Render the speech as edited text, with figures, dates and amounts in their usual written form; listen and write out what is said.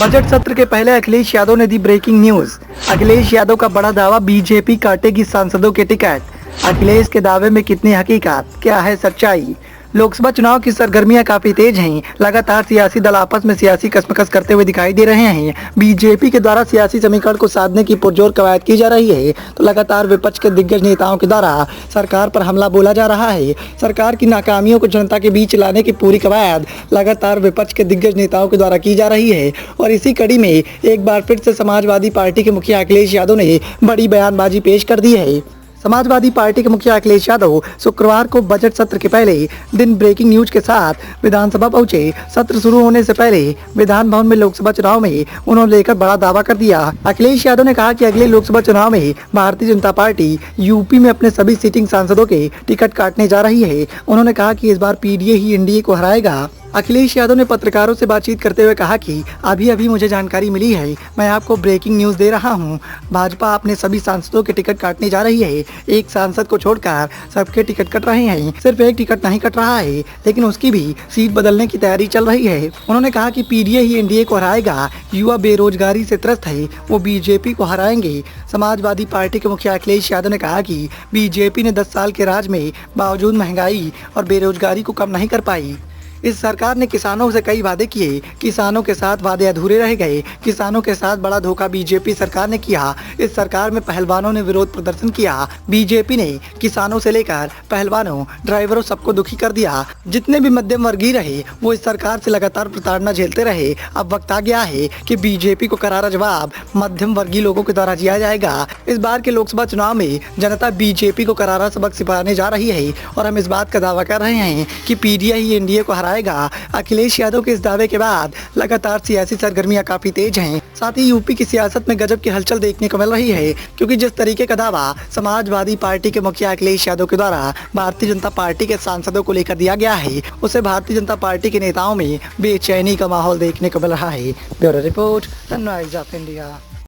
Budget सत्र के पहले अखिलेश यादव ने दी ब्रेकिंग न्यूज। अखिलेश यादव का बड़ा दावा, बीजेपी काटेगी सांसदों के टिकट। अखिलेश के दावे में कितनी हकीकत, क्या है सच्चाई? लोकसभा चुनाव की सरगर्मियां काफी तेज हैं। लगातार सियासी दल आपस में सियासी कसमकस करते हुए दिखाई दे रहे हैं। बीजेपी के द्वारा सियासी समीकरण को साधने की पुरजोर कवायद की जा रही है, तो लगातार विपक्ष के दिग्गज नेताओं के द्वारा सरकार पर हमला बोला जा रहा है। सरकार की नाकामियों को जनता के बीच लाने की पूरी कवायद लगातार विपक्ष के दिग्गज नेताओं के द्वारा की जा रही है। और इसी कड़ी में एक बार फिर से समाजवादी पार्टी के मुखिया अखिलेश यादव ने बड़ी बयानबाजी पेश कर दी है। समाजवादी पार्टी के मुखिया अखिलेश यादव शुक्रवार को बजट सत्र के पहले दिन ब्रेकिंग न्यूज के साथ विधानसभा पहुंचे। सत्र शुरू होने से पहले विधान भवन में लोकसभा चुनाव में उन्होंने लेकर बड़ा दावा कर दिया। अखिलेश यादव ने कहा कि अगले लोकसभा चुनाव में भारतीय जनता पार्टी यूपी में अपने सभी सिटिंग सांसदों के टिकट काटने जा रही है। उन्होंने कहा कि इस बार पीडीए ही एनडीए को हराएगा। अखिलेश यादव ने पत्रकारों से बातचीत करते हुए कहा कि अभी अभी मुझे जानकारी मिली है, मैं आपको ब्रेकिंग न्यूज दे रहा हूं। भाजपा अपने सभी सांसदों के टिकट काटने जा रही है। एक सांसद को छोड़कर सबके टिकट कट रहे हैं। सिर्फ एक टिकट नहीं कट रहा है, लेकिन उसकी भी सीट बदलने की तैयारी चल रही है। उन्होंने कहा कि पीडीए ही एनडीए को हराएगा। युवा बेरोजगारी से त्रस्त है, वो बीजेपी को हराएंगे। समाजवादी पार्टी के मुखिया अखिलेश यादव ने कहा कि बीजेपी ने 10 साल के राज में बावजूद महंगाई और बेरोजगारी को कम नहीं कर पाई। इस सरकार ने किसानों से कई वादे किए, किसानों के साथ वादे अधूरे रह गए। किसानों के साथ बड़ा धोखा बीजेपी सरकार ने किया। इस सरकार में पहलवानों ने विरोध प्रदर्शन किया। बीजेपी ने किसानों से लेकर पहलवानों, ड्राइवरों सबको दुखी कर दिया। जितने भी मध्यम वर्गीय रहे वो इस सरकार से लगातार प्रताड़ना झेलते रहे। अब वक्त आ गया है कि बीजेपी को करारा जवाब मध्यम वर्गीय लोगों के द्वारा दिया जाएगा। इस बार के लोकसभा चुनाव में जनता बीजेपी को करारा सबक सिखाने जा रही है और हम इस बात का दावा कर रहे हैं कि पीडीए ही एनडीए को आएगा। अखिलेश यादव के इस दावे के बाद लगातार सियासी सरगर्मियां काफी तेज हैं। साथ ही यूपी की सियासत में गजब की हलचल देखने को मिल रही है, क्योंकि जिस तरीके का दावा समाजवादी पार्टी के मुखिया अखिलेश यादव के द्वारा भारतीय जनता पार्टी के सांसदों को लेकर दिया गया है, उसे भारतीय जनता पार्टी के नेताओं में बेचैनी का माहौल देखने को मिल रहा है। Bureau report, the noise of India.